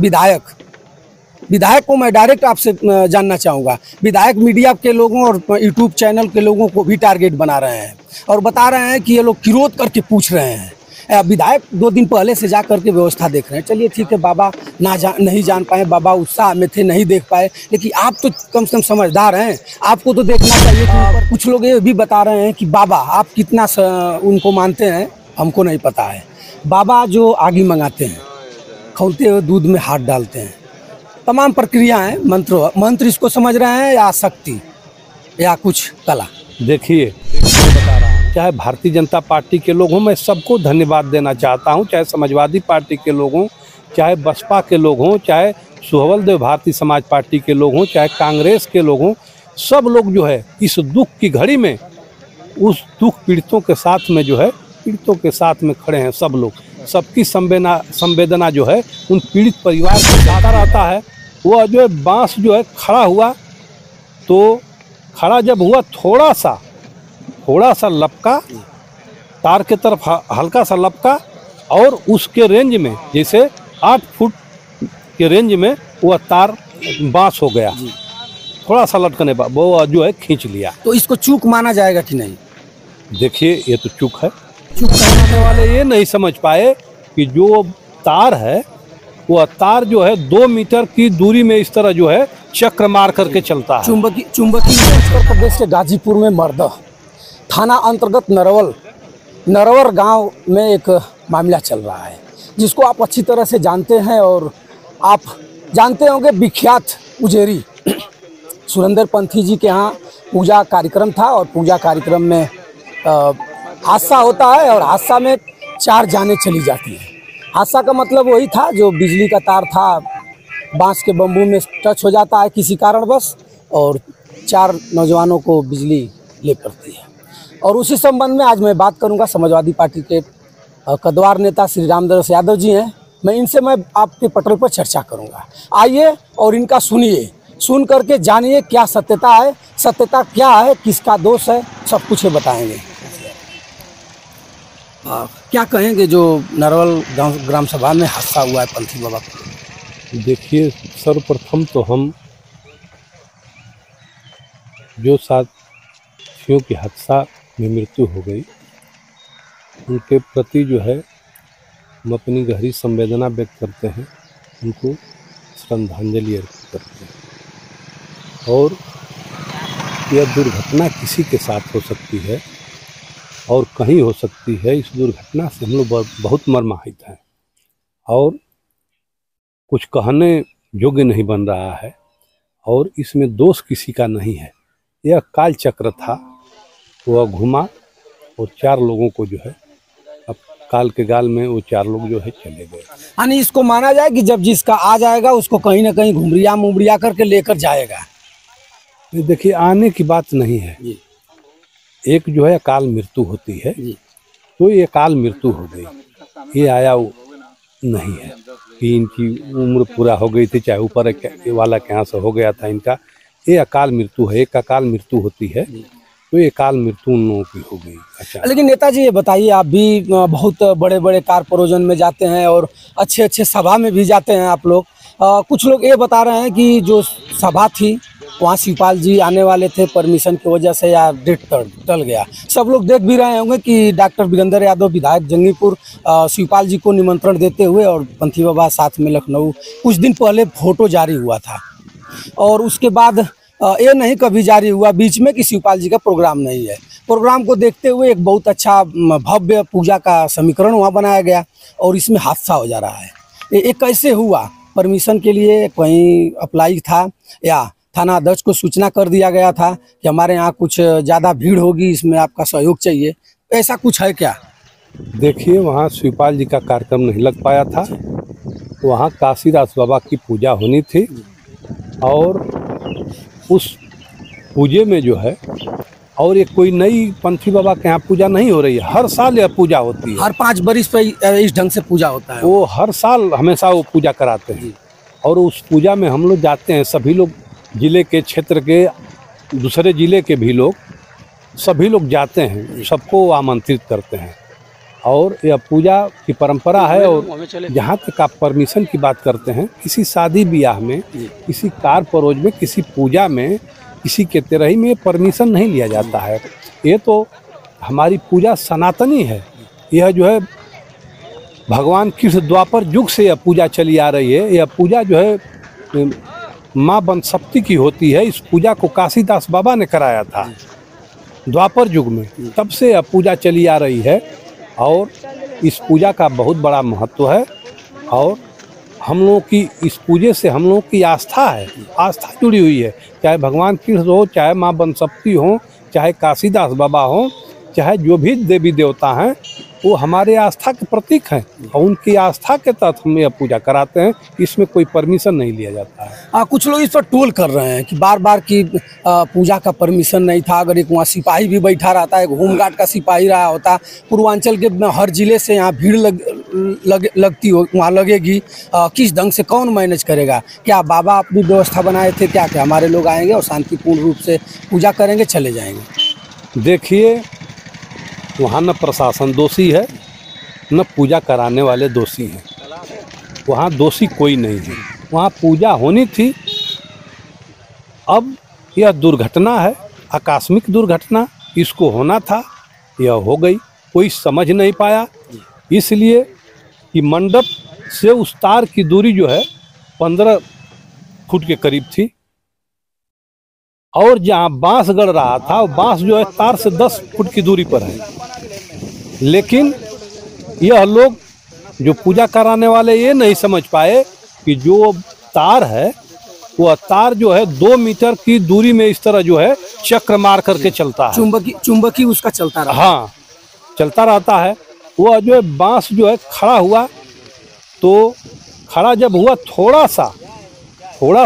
विधायक विधायक को मैं डायरेक्ट आपसे जानना चाहूँगा। विधायक मीडिया के लोगों और यूट्यूब चैनल के लोगों को भी टारगेट बना रहे हैं और बता रहे हैं कि ये लोग किरोध करके पूछ रहे हैं। विधायक 2 दिन पहले से जा करके व्यवस्था देख रहे हैं। चलिए ठीक है, बाबा नहीं जान पाए, बाबा उत्साह में थे, नहीं देख पाए, लेकिन आप तो कम से कम समझदार हैं, आपको तो देखना चाहिए कि कुछ लोग ये भी बता रहे हैं कि बाबा आप कितना उनको मानते हैं हमको नहीं पता है। बाबा जो आगी मंगाते हैं, खौलते हुए दूध में हाथ डालते हैं, तमाम प्रक्रिया है, मंत्र इसको समझ रहे हैं या शक्ति या कुछ कला। देखिए बता रहा हूँ, चाहे भारतीय जनता पार्टी के लोग हों, मैं सबको धन्यवाद देना चाहता हूँ, चाहे समाजवादी पार्टी के लोग हों, चाहे बसपा के लोग हों, चाहे सुहवल देव भारतीय समाज पार्टी के लोग हों, चाहे कांग्रेस के लोग हों, सब लोग जो है इस दुख की घड़ी में उस दुख पीड़ितों के साथ में जो है पीड़ितों के साथ में खड़े हैं। सब लोग, सबकी संवेदना जो है उन पीड़ित परिवार को ज़्यादा रहता है। वो जो है बांस जो है खड़ा हुआ, तो खड़ा जब हुआ थोड़ा सा लपका, तार के तरफ हल्का सा लपका, और उसके रेंज में जैसे 8 फुट के रेंज में वह तार बांस हो गया, थोड़ा सा लटकने पर वो जो है खींच लिया। तो इसको चूक माना जाएगा कि नहीं? देखिए ये तो चूक है। चूक करने वाले ये नहीं समझ पाए कि जो तार है वो तार जो है 2 मीटर की दूरी में इस तरह जो है चक्र मार करके चलता है। चुंबकी उत्तर प्रदेश के गाजीपुर में मर्दा थाना अंतर्गत नरवर गांव में एक मामला चल रहा है, जिसको आप अच्छी तरह से जानते हैं और आप जानते होंगे विख्यात उजेरी सुरेंद्र पंथी जी के यहाँ पूजा कार्यक्रम था और पूजा कार्यक्रम में हादसा होता है और हादसा में 4 जानें चली जाती हैं। हादसा का मतलब वही था, जो बिजली का तार था बांस के बम्बू में टच हो जाता है किसी कारणवश और 4 नौजवानों को बिजली ले पड़ती है। और उसी संबंध में आज मैं बात करूंगा, समाजवादी पार्टी के कद्वार नेता श्री रामदास यादव जी हैं, मैं आपके पटल पर चर्चा करूंगा। आइए और इनका सुन करके जानिए क्या सत्यता है, सत्यता क्या है, किसका दोष है, सब कुछ बताएंगे। क्या कहेंगे जो नरवल ग्राम सभा में हादसा हुआ है पंथी बाबा को? देखिए, सर्वप्रथम तो हम जो साथियों की हादसा में मृत्यु हो गई उनके प्रति जो है हम अपनी गहरी संवेदना व्यक्त करते हैं, उनको श्रद्धांजलि अर्पित करते हैं। और यह दुर्घटना किसी के साथ हो सकती है और कहीं हो सकती है। इस दुर्घटना से हम लोग बहुत मर्माहित हैं और कुछ कहने योग्य नहीं बन रहा है और इसमें दोष किसी का नहीं है। यह काल चक्र था, वह घुमा और 4 लोगों को जो है अब काल के गाल में वो 4 लोग जो है चले गए। यानी इसको माना जाए कि जब जिसका आ जाएगा उसको कहीं ना कहीं घुमरिया करके लेकर जाएगा। देखिए, आने की बात नहीं है, एक जो है अकाल मृत्यु होती है, तो ये अकाल मृत्यु हो गई। ये आया नहीं है कि इनकी उम्र पूरा हो गई थी, चाहे ऊपर वाला के यहाँ से हो गया था इनका। ये अकाल मृत्यु है, एक अकाल मृत्यु होती है, तो ये अकाल मृत्यु उन लोगों की हो गई। अच्छा, लेकिन नेताजी ये बताइए, आप भी बहुत बड़े बड़े कारपोरेशन में जाते हैं और अच्छे सभा में भी जाते हैं आप लोग। कुछ लोग ये बता रहे हैं कि जो सभा थी वहाँ शिवपाल जी आने वाले थे, परमिशन की वजह से या डेट टल गया। सब लोग देख भी रहे होंगे कि डॉक्टर वीरेंद्र यादव विधायक जंगीपुर शिवपाल जी को निमंत्रण देते हुए और पंथी बाबा साथ में लखनऊ कुछ दिन पहले फोटो जारी हुआ था और उसके बाद ये नहीं कभी जारी हुआ बीच में कि शिवपाल जी का प्रोग्राम नहीं है। प्रोग्राम को देखते हुए एक बहुत अच्छा भव्य पूजा का समीकरण वहाँ बनाया गया और इसमें हादसा हो जा रहा है। ये कैसे हुआ? परमिशन के लिए कहीं अप्लाई था या थाना अध्यक्ष को सूचना कर दिया गया था कि हमारे यहाँ कुछ ज़्यादा भीड़ होगी, इसमें आपका सहयोग चाहिए, ऐसा कुछ है क्या? देखिए, वहाँ शिवपाल जी का कार्यक्रम नहीं लग पाया था, वहाँ काशीदास बाबा की पूजा होनी थी और उस पूजे में जो है, और ये कोई नई पंथी बाबा के यहाँ पूजा नहीं हो रही है, हर साल यह पूजा होती है। हर 5 बरिस पे इस ढंग से पूजा होता है। वो हर साल हमेशा वो पूजा कराते हैं और उस पूजा में हम लोग जाते हैं, सभी लोग, जिले के, क्षेत्र के, दूसरे जिले के भी लोग, सभी लोग जाते हैं, सबको आमंत्रित करते हैं और यह पूजा की परंपरा है। और जहाँ तक आप परमिशन की बात करते हैं, किसी शादी ब्याह में, किसी कार परोज में, किसी पूजा में, किसी के तेरही में परमिशन नहीं लिया जाता है। ये तो हमारी पूजा सनातनी है। यह जो है भगवान कृष्ण द्वापर युग से यह पूजा चली आ रही है। यह पूजा जो है माँ बनशक्ति की होती है। इस पूजा को काशीदास बाबा ने कराया था द्वापर युग में, तब से यह पूजा चली आ रही है। और इस पूजा का बहुत बड़ा महत्व है। और हम लोगों की इस पूजे से हम लोगों की आस्था है, आस्था जुड़ी हुई है। चाहे भगवान कृष्ण हो, चाहे माँ बनशक्ति हो, चाहे काशीदास बाबा हो, चाहे जो भी देवी देवता हैं, वो हमारे आस्था के प्रतीक हैं। और उनकी आस्था के तहत हम यह पूजा कराते हैं। इसमें कोई परमिशन नहीं लिया जाता है। कुछ लोग इस पर ट्रोल कर रहे हैं कि बार बार की पूजा का परमिशन नहीं था। अगर एक वहाँ सिपाही भी बैठा रहता है, एक होमगार्ड का सिपाही रहा होता, पूर्वांचल के हर जिले से यहाँ भीड़ लगती हो, वहाँ लगेगी, किस ढंग से कौन मैनेज करेगा? क्या बाबा अपनी व्यवस्था बनाए थे क्या कि हमारे लोग आएंगे और शांतिपूर्ण रूप से पूजा करेंगे, चले जाएंगे? देखिए, वहाँ न प्रशासन दोषी है, न पूजा कराने वाले दोषी हैं। वहाँ दोषी कोई नहीं है। वहाँ पूजा होनी थी। अब यह दुर्घटना है, आकस्मिक दुर्घटना, इसको होना था, यह हो गई। कोई समझ नहीं पाया, इसलिए कि मंडप से उस तार की दूरी जो है 15 फुट के करीब थी। और जहाँ बांस गड़ रहा था, बांस जो है तार से 10 फुट की दूरी पर है। लेकिन यह लोग जो पूजा कराने वाले ये नहीं समझ पाए कि जो तार है, वह तार जो है 2 मीटर की दूरी में इस तरह जो है चक्र मार करके चलता है। चुंबकी उसका चलता रहा। हाँ, चलता रहता है। वह जो है बांस जो है खड़ा हुआ, तो खड़ा जब हुआ, थोड़ा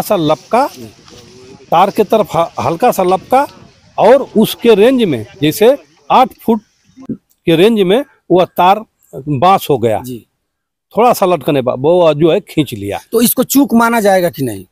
सा लपका, तार के तरफ हल्का सा लपका, और उसके रेंज में, जैसे 8 फुट के रेंज में वह तार बांस हो गया जी। थोड़ा सा लटकने पर वो जो है खींच लिया। तो इसको चूक माना जाएगा कि नहीं?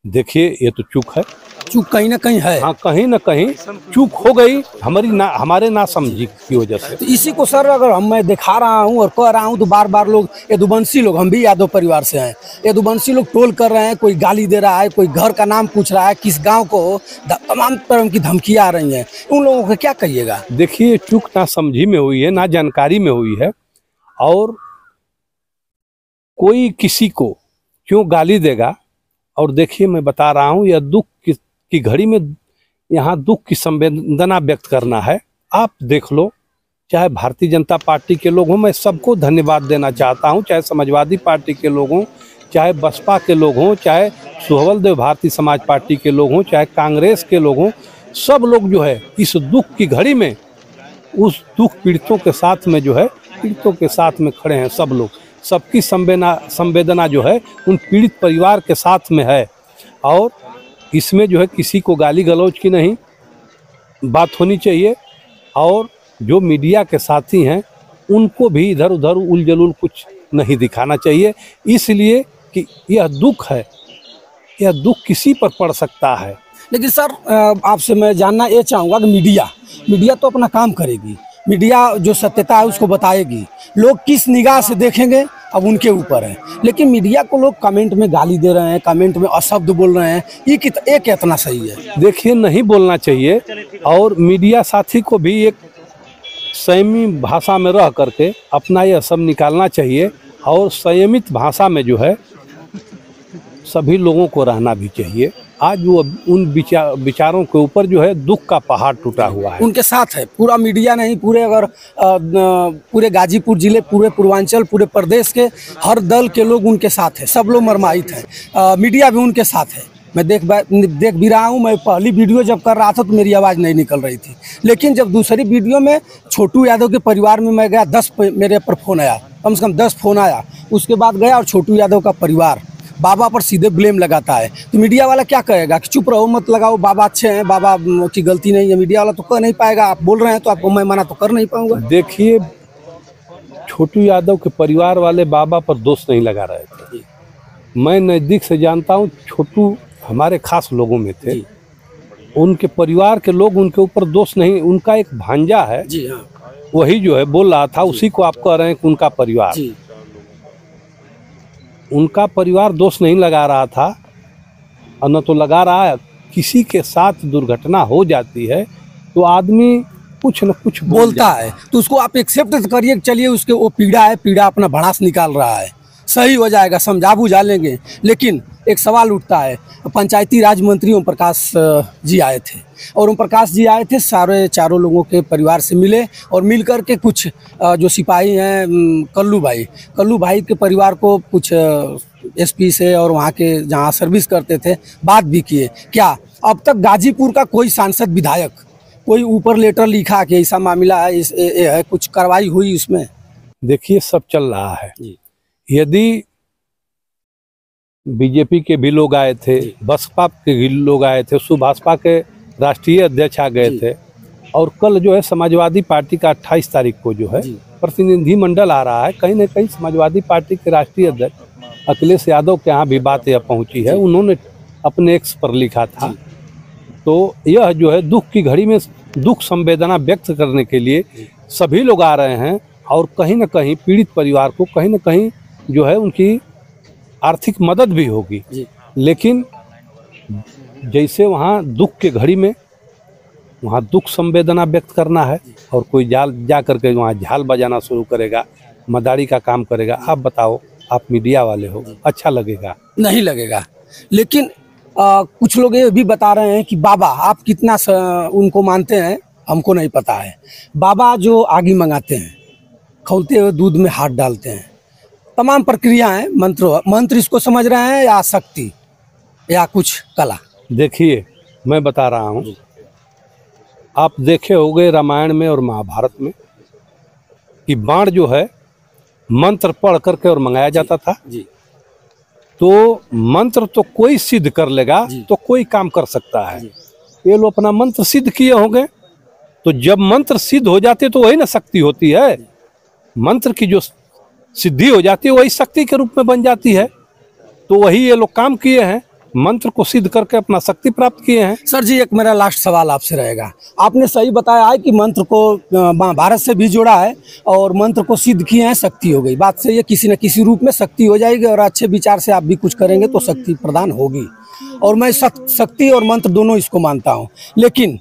देखिए, ये तो चूक है। चूक कहीं ना कहीं है। हाँ, कहीं ना कहीं चूक हो गई हमारे ना समझी की वजह से। तो इसी को सर अगर मैं दिखा रहा हूँ और कह रहा हूँ, तो बार बार लोग यदुवंशी लोग, हम भी यादव परिवार से हैं, यदुवंशी लोग ट्रोल कर रहे हैं। कोई गाली दे रहा है, कोई घर का नाम पूछ रहा है, किस गांव को, तमाम तरह की धमकियाँ आ रही हैं। उन लोगों को क्या कहिएगा? देखिए, चूक ना समझी में हुई है, ना जानकारी में हुई है। और कोई किसी को क्यों गाली देगा? और देखिए, मैं बता रहा हूँ, यह दुख की घड़ी में यहाँ दुख की संवेदना व्यक्त करना है। आप देख लो, चाहे भारतीय जनता पार्टी के लोग हों, मैं सबको धन्यवाद देना चाहता हूँ। चाहे समाजवादी पार्टी के लोग हों, चाहे बसपा के लोग हों, चाहे सुहवल देव भारतीय समाज पार्टी के लोग हों, चाहे कांग्रेस के लोग हों, सब लोग जो है इस दुख की घड़ी में उस दुख पीड़ितों के साथ में जो है, पीड़ितों के साथ में खड़े हैं सब लोग। सबकी संवेदना जो है उन पीड़ित परिवार के साथ में है। और इसमें जो है किसी को गाली गलौज की नहीं बात होनी चाहिए। और जो मीडिया के साथी हैं, उनको भी इधर उधर उलझुल कुछ नहीं दिखाना चाहिए, इसलिए कि यह दुख है, यह दुख किसी पर पड़ सकता है। लेकिन सर, आपसे मैं जानना ये चाहूँगा कि मीडिया तो अपना काम करेगी, मीडिया जो सत्यता है उसको बताएगी। लोग किस निगाह से देखेंगे अब उनके ऊपर है। लेकिन मीडिया को लोग कमेंट में गाली दे रहे हैं, कमेंट में अशब्द बोल रहे हैं, ये कितना सही है? देखिए, नहीं बोलना चाहिए। और मीडिया साथी को भी एक संयमी भाषा में रह करके अपना यह सब निकालना चाहिए। और संयमित भाषा में जो है सभी लोगों को रहना भी चाहिए। आज वो उन विचारों के ऊपर जो है दुख का पहाड़ टूटा हुआ है। उनके साथ है पूरा मीडिया, नहीं पूरे गाजीपुर जिले, पूरे पूर्वांचल, पूरे प्रदेश के हर दल के लोग उनके साथ हैं। सब लोग मरमाहित हैं, मीडिया भी उनके साथ है। मैं देख भी रहा हूँ। मैं पहली वीडियो जब कर रहा था तो मेरी आवाज़ नहीं निकल रही थी, लेकिन जब दूसरी वीडियो में छोटू यादव के परिवार में मैं गया, 10 मेरे पर फ़ोन आया, कम से कम 10 फ़ोन आया। उसके बाद गया और छोटू यादव का परिवार बाबा पर सीधे ब्लेम लगाता है। तो मीडिया वाला क्या कहेगा कि चुप रहो, मत लगाओ, बाबा अच्छे हैं, बाबा की गलती नहीं है। मीडिया वाला तो कह नहीं पाएगा। आप बोल रहे हैं तो आपको मैं मना तो कर नहीं पाऊंगा। देखिए, छोटू यादव के परिवार वाले बाबा पर दोष नहीं लगा रहे थे। मैं नज़दीक से जानता हूँ, छोटू हमारे खास लोगों में थे। उनके परिवार के लोग उनके ऊपर दोष नहीं, उनका एक भांजा है जी हाँ, वही जो है बोल रहा था, उसी को आप कह रहे हैं कि जी उनका परिवार दोष नहीं लगा रहा था, और न तो लगा रहा है। किसी के साथ दुर्घटना हो जाती है तो आदमी कुछ न कुछ बोलता है, तो उसको आप एक्सेप्ट करिए कि चलिए उसके वो पीड़ा है, पीड़ा अपना भड़ास निकाल रहा है, सही हो जाएगा, समझा बुझा लेंगे। लेकिन एक सवाल उठता है, पंचायती राज मंत्री ओम प्रकाश जी आए थे, और ओम प्रकाश जी आए थे, चारों लोगों के परिवार से मिले, और मिल कर के कुछ जो सिपाही हैं कल्लू भाई के परिवार को कुछ एसपी से और वहाँ के जहाँ सर्विस करते थे बात भी किए। क्या अब तक गाजीपुर का कोई सांसद विधायक कोई ऊपर लेटर लिखा कि ऐसा मामला है, है कुछ कार्रवाई हुई उसमें? देखिए सब चल रहा है। यदि बीजेपी के भी लोग आए थे, बसपा के भी लोग आए थे, सुभाषपा के राष्ट्रीय अध्यक्ष आ गए थे, और कल जो है समाजवादी पार्टी का 28 तारीख को जो है प्रतिनिधि मंडल आ रहा है। कहीं न कहीं समाजवादी पार्टी के राष्ट्रीय अध्यक्ष अखिलेश यादव के यहाँ भी बात यह पहुंची है, उन्होंने अपने एक्स पर लिखा था। तो यह जो है दुख की घड़ी में दुख संवेदना व्यक्त करने के लिए सभी लोग आ रहे हैं, और कहीं न कहीं पीड़ित परिवार को कहीं न कहीं जो है उनकी आर्थिक मदद भी होगी। लेकिन जैसे वहाँ दुख के घड़ी में वहाँ दुख संवेदना व्यक्त करना है, और कोई जा करके वहाँ झाल बजाना शुरू करेगा, मदारी का काम करेगा, आप बताओ, आप मीडिया वाले हो, अच्छा लगेगा? नहीं लगेगा। लेकिन कुछ लोग ये भी बता रहे हैं कि बाबा आप कितना उनको मानते हैं हमको नहीं पता है। बाबा जो आगी मंगाते हैं, खौलते हुए दूध में हाथ डालते हैं, तमाम प्रक्रिया है, मंत्र इसको समझ रहे हैं या शक्ति या कुछ कला? देखिए मैं बता रहा हूँ, आप देखे होंगे रामायण में और महाभारत में कि बाण जो है मंत्र पढ़ करके और मंगाया जाता था। तो मंत्र तो कोई सिद्ध कर लेगा तो कोई काम कर सकता है। ये लोग अपना मंत्र सिद्ध किए होंगे, तो जब मंत्र सिद्ध हो जाते तो वही ना शक्ति होती है। मंत्र की जो सिद्धि हो जाती है वही शक्ति के रूप में बन जाती है। तो वही ये लोग काम किए हैं, मंत्र को सिद्ध करके अपना शक्ति प्राप्त किए हैं। सर जी, एक मेरा लास्ट सवाल आपसे रहेगा। आपने सही बताया है कि मंत्र को महाभारत से भी जोड़ा है और मंत्र को सिद्ध किए हैं, शक्ति हो गई। बात सही है, किसी न किसी रूप में शक्ति हो जाएगी, और अच्छे विचार से आप भी कुछ करेंगे तो शक्ति प्रदान होगी। और मैं शक्ति और मंत्र दोनों इसको मानता हूँ। लेकिन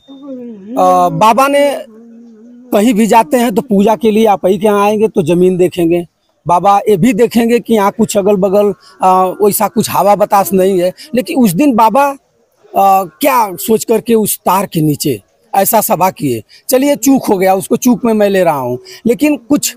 बाबा ने कहीं भी जाते हैं तो पूजा के लिए आप ही के यहाँ आएंगे तो जमीन देखेंगे, बाबा ये भी देखेंगे कि यहाँ कुछ अगल बगल वैसा कुछ हवा बतास नहीं है। लेकिन उस दिन बाबा क्या सोच करके उस तार के नीचे ऐसा सभा किए? चलिए चूक हो गया, उसको चूक में मैं ले रहा हूँ। लेकिन कुछ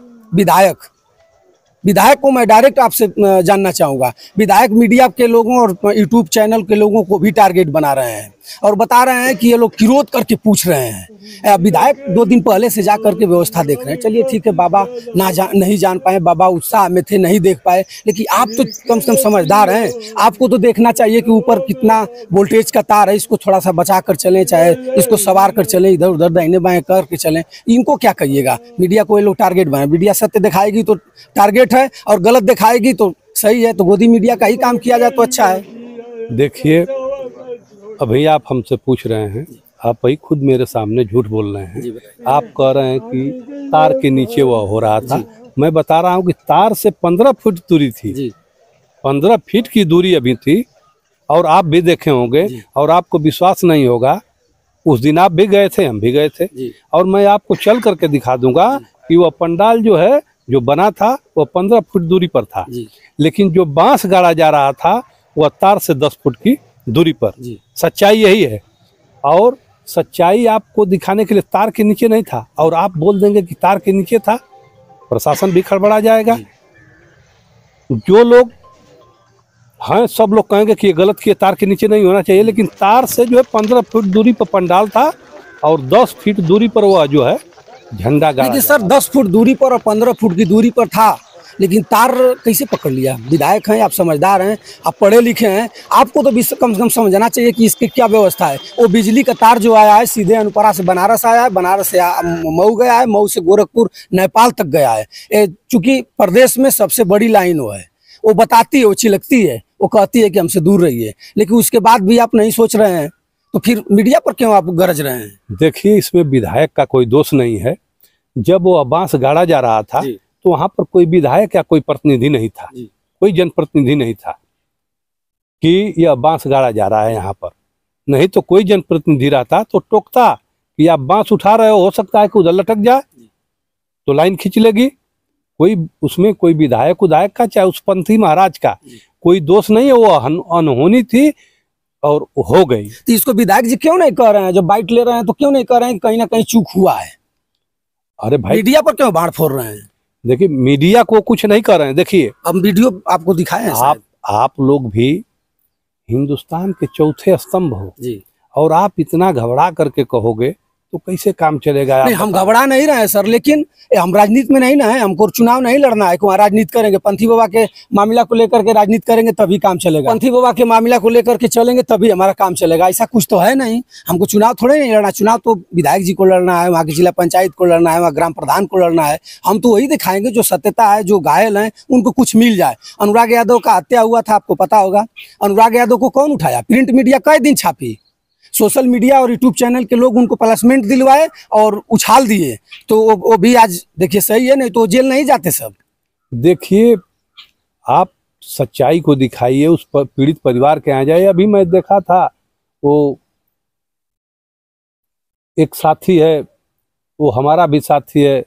विधायक को मैं डायरेक्ट आपसे जानना चाहूँगा, विधायक मीडिया के लोगों और यूट्यूब चैनल के लोगों को भी टारगेट बना रहे हैं और बता रहे हैं कि ये लोग किरोध करके पूछ रहे हैं। विधायक 2 दिन पहले से जा करके व्यवस्था देख रहे हैं। चलिए ठीक है, बाबा नहीं जान पाए, बाबा उत्साह में थे, नहीं देख पाए, लेकिन आप तो कम से कम समझदार हैं, आपको तो देखना चाहिए कि ऊपर कितना वोल्टेज का तार है, इसको थोड़ा सा बचा कर चलें, चाहे इसको सवार कर चलें, इधर उधर दाहिने बाएं करके चलें। इनको क्या कहिएगा? मीडिया को ये लोग टारगेट बनाए। मीडिया सत्य दिखाएगी तो टारगेट है, और गलत दिखाएगी तो सही है। तो गोदी मीडिया का ही काम किया जाए तो अच्छा है। देखिए, अभी आप हमसे पूछ रहे हैं, आप ही खुद मेरे सामने झूठ बोल रहे हैं। आप कह रहे हैं कि तार के नीचे वह हो रहा था। मैं बता रहा हूं कि तार से 15 फुट दूरी थी, 15 फीट की दूरी अभी थी। और आप भी देखे होंगे, और आपको विश्वास नहीं होगा, उस दिन आप भी गए थे, हम भी गए थे, और मैं आपको चल करके दिखा दूंगा कि वह पंडाल जो है जो बना था वह 15 फुट दूरी पर था। लेकिन जो बांस गाड़ा जा रहा था वह तार से 10 फुट की दूरी पर। सच्चाई यही है, और सच्चाई आपको दिखाने के लिए तार के नीचे नहीं था। और आप बोल देंगे कि तार के नीचे था, प्रशासन भी खड़बड़ा जाएगा। जो लोग हैं सब लोग कहेंगे कि ये गलत किए, तार के नीचे नहीं होना चाहिए। लेकिन तार से जो है 15 फुट दूरी पर पंडाल था, और 10 फीट दूरी पर वह जो है झंडा गाड़ा। लेकिन सर 10 फुट दूरी पर और 15 फुट की दूरी पर था, लेकिन तार कैसे पकड़ लिया? विधायक हैं, आप समझदार हैं, आप पढ़े लिखे हैं, आपको तो कम से कम समझना चाहिए कि इसकी क्या व्यवस्था है। वो बिजली का तार जो आया है सीधे अनुपरा से बनारस आया है, बनारस से मऊ गया है, मऊ से गोरखपुर नेपाल तक गया है। चूंकि प्रदेश में सबसे बड़ी लाइन वो है, वो बताती है, वो चिलकती है, वो कहती है कि हमसे दूर रहिए। लेकिन उसके बाद भी आप नहीं सोच रहे हैं, तो फिर मीडिया पर क्यों आप गरज रहे हैं? देखिए, इसमें विधायक का कोई दोष नहीं है। जब वो बांस गाड़ा जा रहा था जी। तो वहां पर कोई विधायक या कोई प्रतिनिधि नहीं था, जी। कोई जनप्रतिनिधि नहीं था कि यह बांस गाड़ा जा रहा है यहाँ पर। नहीं तो कोई जनप्रतिनिधि रहता तो टोकता कि आप बांस उठा रहे हो सकता है कि उधर लटक जाए तो लाइन खींच लेगी। कोई उसमें कोई विधायक उधायक का चाहे उस पंथी महाराज का कोई दोष नहीं है, वो अनहोनी थी और हो गई। तो इसको विधायक जी क्यों नहीं कर रहे हैं? जब बाइट ले रहे हैं तो क्यों नहीं कर रहे हैं कि कहीं ना कहीं चूक हुआ है? अरे भाई, मीडिया पर क्यों बाढ़ फोड़ रहे हैं? देखिए मीडिया को कुछ नहीं कर रहे हैं। देखिए अब वीडियो आपको दिखाए हैं शायद। आप लोग भी हिंदुस्तान के चौथे स्तंभ हो जी। और आप इतना घबरा करके कहोगे तो कैसे काम चलेगा? नहीं, हम घबरा नहीं रहे हैं सर, लेकिन हम राजनीति में नहीं ना है, हमको चुनाव नहीं लड़ना है कि वहाँ राजनीति करेंगे। पंथी बाबा के मामला को लेकर के राजनीति करेंगे तभी काम चलेगा, पंथी बाबा के मामला को लेकर के चलेंगे तभी हमारा काम चलेगा। ऐसा कुछ तो है नहीं। हमको चुनाव थोड़े नहीं लड़ना, चुनाव तो विधायक जी को लड़ना है, वहाँ की जिला पंचायत को लड़ना है, वहाँ ग्राम प्रधान को लड़ना है। हम तो वही दिखाएंगे जो सत्यता है, जो घायल है उनको कुछ मिल जाए। अनुराग यादव का हत्या हुआ था, आपको पता होगा। अनुराग यादव को कौन उठाया? प्रिंट मीडिया कई दिन छापी, सोशल मीडिया और यूट्यूब चैनल के लोग उनको प्लेसमेंट दिलवाए और उछाल दिए, तो वो भी आज देखिए सही है, नहीं तो जेल नहीं जाते सब। देखिए आप सच्चाई को दिखाइए, उस पीड़ित परिवार के यहाँ जाइए। अभी मैं देखा था वो एक साथी है, वो हमारा भी साथी है,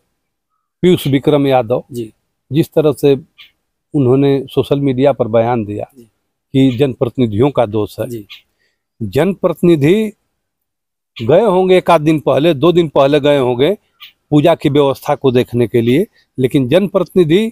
पीयूष विक्रम यादव जी। जिस तरह से उन्होंने सोशल मीडिया पर बयान दिया कि जनप्रतिनिधियों का दोष है जी। जनप्रतिनिधि गए होंगे एक आध दिन पहले, 2 दिन पहले गए होंगे पूजा की व्यवस्था को देखने के लिए, लेकिन जनप्रतिनिधि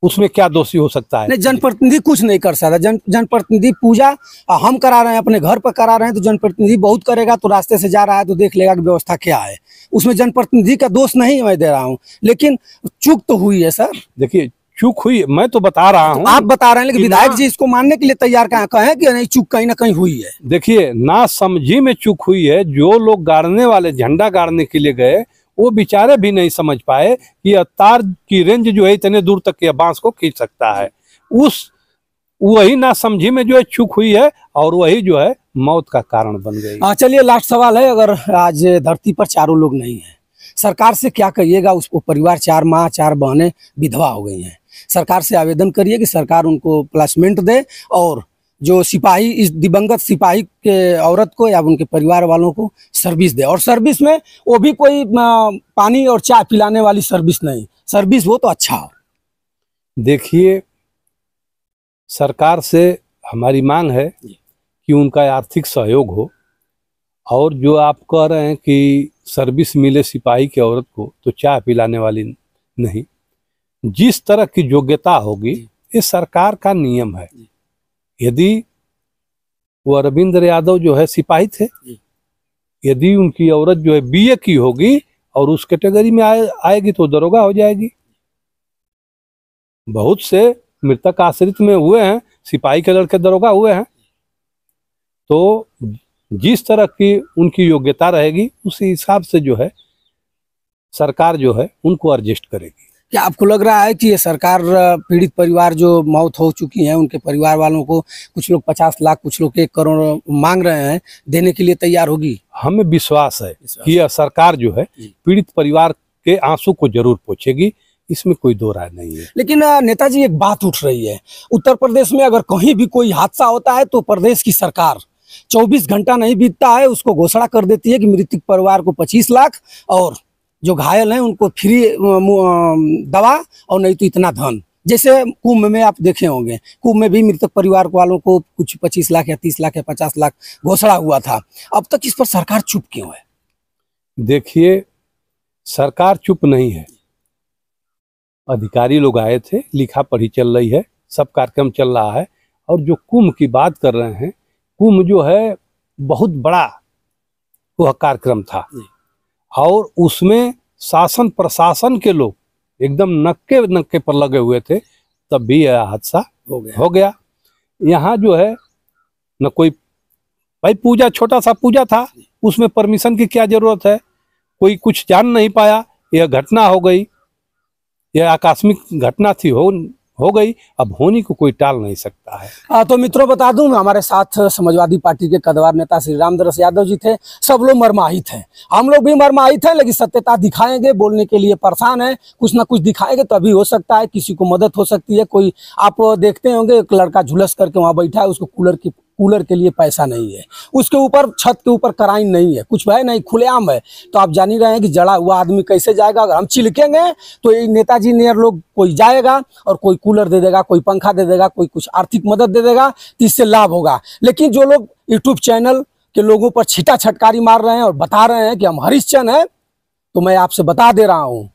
उसमें क्या दोषी हो सकता है? नहीं, जनप्रतिनिधि कुछ नहीं कर सकता। जनप्रतिनिधि पूजा हम करा रहे हैं, अपने घर पर करा रहे हैं, तो जनप्रतिनिधि बहुत करेगा। तो रास्ते से जा रहा है तो देख लेगा कि व्यवस्था क्या है, उसमें जनप्रतिनिधि का दोष नहीं मैं दे रहा हूँ, लेकिन चूक तो हुई है सर। देखिए चूक हुई, मैं तो बता रहा हूँ, आप बता रहे हैं, लेकिन विधायक जी इसको मानने के लिए तैयार कहें कि नहीं, चूक कहीं ना कहीं हुई है। देखिए ना समझी में चूक हुई है। जो लोग गाड़ने वाले, झंडा गाड़ने के लिए गए, वो बेचारे भी नहीं समझ पाए कि तार की रेंज जो है इतने दूर तक के बांस को खींच सकता है। वही ना समझी में जो है चूक हुई है और वही जो है मौत का कारण बन गई। चलिए लास्ट सवाल है, अगर आज धरती पर चारों लोग नहीं है, सरकार से क्या कहिएगा? उसको परिवार 4 माँ 4 बहनें विधवा हो गई हैं, सरकार से आवेदन करिए कि सरकार उनको प्लेसमेंट दे और जो सिपाही, इस दिवंगत सिपाही के औरत को या उनके परिवार वालों को सर्विस दे। और सर्विस में वो भी कोई पानी और चाय पिलाने वाली सर्विस नहीं, सर्विस वो तो अच्छा हो। देखिए सरकार से हमारी मांग है कि उनका आर्थिक सहयोग हो, और जो आप कह रहे हैं कि सर्विस मिले सिपाही की औरत को, तो चाय पिलाने वाली नहीं, जिस तरह की योग्यता होगी, ये सरकार का नियम है। यदि वो अरविंद यादव जो है सिपाही थे, यदि उनकी औरत जो है बीए की होगी और उस कैटेगरी में आएगी तो दरोगा हो जाएगी। बहुत से मृतक आश्रित में हुए हैं, सिपाही के लड़के दरोगा हुए हैं। तो जिस तरह की उनकी योग्यता रहेगी उसी हिसाब से जो है सरकार जो है उनको एडजस्ट करेगी। क्या आपको लग रहा है कि ये सरकार पीड़ित परिवार जो मौत हो चुकी है उनके परिवार वालों को, कुछ लोग 50 लाख, कुछ लोग 1 करोड़ मांग रहे हैं, देने के लिए तैयार होगी? हमें विश्वास है कि यह सरकार जो है पीड़ित परिवार के आंसू को जरूर पोंछेगी, इसमें कोई दो राय नहीं है। लेकिन नेताजी एक बात उठ रही है, उत्तर प्रदेश में अगर कहीं भी कोई हादसा होता है तो प्रदेश की सरकार 24 घंटा नहीं बीतता है, उसको घोषणा कर देती है कि मृतक परिवार को 25 लाख और जो घायल हैं उनको फ्री दवा और नहीं तो इतना धन। जैसे कुंभ में आप देखे होंगे, कुंभ में भी मृतक परिवार वालों को कुछ 25 लाख या 30 लाख या 50 लाख घोषणा हुआ था। अब तक इस पर सरकार चुप क्यों है? देखिए सरकार चुप नहीं है, अधिकारी लोग आए थे, लिखा पढ़ी चल रही है, सब कार्यक्रम चल रहा है। और जो कुंभ की बात कर रहे हैं, कुंभ जो है बहुत बड़ा वह कार्यक्रम था और उसमें शासन प्रशासन के लोग एकदम नक्के नक्के पर लगे हुए थे, तब भी यह हादसा हो गया। यहाँ जो है न कोई, भाई पूजा छोटा सा पूजा था, उसमें परमिशन की क्या जरूरत है? कोई कुछ जान नहीं पाया, यह घटना हो गई, यह आकस्मिक घटना थी, हो गई, अब होनी को कोई टाल नहीं सकता है। तो मित्रों बता दूं, हमारे साथ समाजवादी पार्टी के कद्दावर नेता श्री रामदरस यादव जी थे। सब लोग मर्माहित हैं, हम लोग भी मर्माहित हैं, लेकिन सत्यता दिखाएंगे, बोलने के लिए परेशान है, कुछ ना कुछ दिखाएंगे तभी हो सकता है, किसी को मदद हो सकती है। कोई आप देखते होंगे एक लड़का झुलस करके वहाँ बैठा है, उसको कूलर के लिए पैसा नहीं है, उसके ऊपर छत के ऊपर कराइन नहीं है, कुछ है नहीं, खुलेआम है। तो आप जान ही रहे हैं कि जड़ा हुआ आदमी कैसे जाएगा। अगर हम चिलकेंगे तो ये नेताजी नियर लोग कोई जाएगा और कोई कूलर दे देगा, कोई पंखा दे देगा, कोई कुछ आर्थिक मदद दे देगा, तो इससे लाभ होगा। लेकिन जो लोग यूट्यूब चैनल के लोगों पर छिटा छटकारी मार रहे हैं और बता रहे हैं कि हम हरिश्चंद्र हैं, तो मैं आपसे बता दे रहा हूँ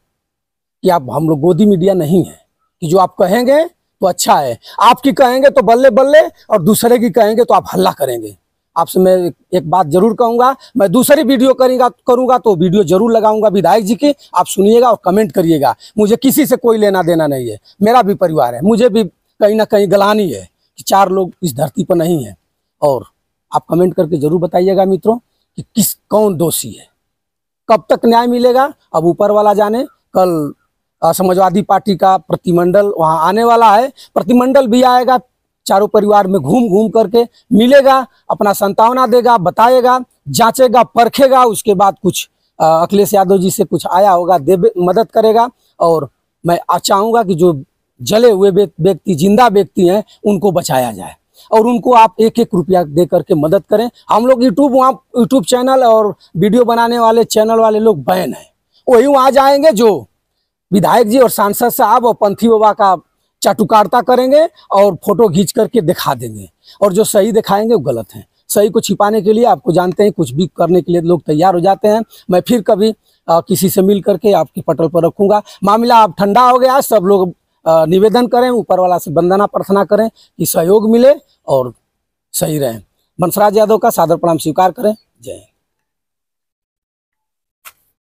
कि आप हम लोग गोदी मीडिया नहीं है कि जो आप कहेंगे तो अच्छा है, आपकी कहेंगे तो बल्ले बल्ले और दूसरे की कहेंगे तो आप हल्ला करेंगे। आपसे मैं एक बात जरूर कहूंगा, मैं दूसरी वीडियो करूंगा तो वीडियो जरूर लगाऊंगा विधायक जी की, आप सुनिएगा और कमेंट करिएगा। मुझे किसी से कोई लेना देना नहीं है, मेरा भी परिवार है, मुझे भी कहीं ना कहीं गलानी है कि 4 लोग इस धरती पर नहीं है। और आप कमेंट करके जरूर बताइएगा मित्रों कि कौन दोषी है, कब तक न्याय मिलेगा, अब ऊपर वाला जाने। कल समाजवादी पार्टी का प्रतिमंडल वहां आने वाला है, प्रतिमंडल भी आएगा, चारों परिवार में घूम घूम करके मिलेगा, अपना संतावना देगा, बताएगा, जांचेगा, परखेगा, उसके बाद कुछ अखिलेश यादव जी से कुछ आया होगा मदद करेगा। और मैं चाहूँगा कि जो जले हुए व्यक्ति, जिंदा व्यक्ति हैं, उनको बचाया जाए और उनको आप 1-1 रुपया दे करके मदद करें। हम लोग यूट्यूब चैनल और वीडियो बनाने वाले चैनल वाले लोग बैन हैं, वही वहाँ जाएंगे जो विधायक जी और सांसद साहब और पंथी बाबा का चाटुकारिता करेंगे और फोटो खींच करके दिखा देंगे, और जो सही दिखाएंगे वो गलत है। सही को छिपाने के लिए आपको जानते हैं कुछ भी करने के लिए लोग तैयार हो जाते हैं। मैं फिर कभी किसी से मिल करके आपके पटल पर रखूंगा। मामला अब ठंडा हो गया है, सब लोग निवेदन करें, ऊपर वाला से वंदना प्रार्थना करें कि सहयोग मिले और सही रहें। वंशराज यादव का सादर प्रणाम स्वीकार करें। जय हिंद।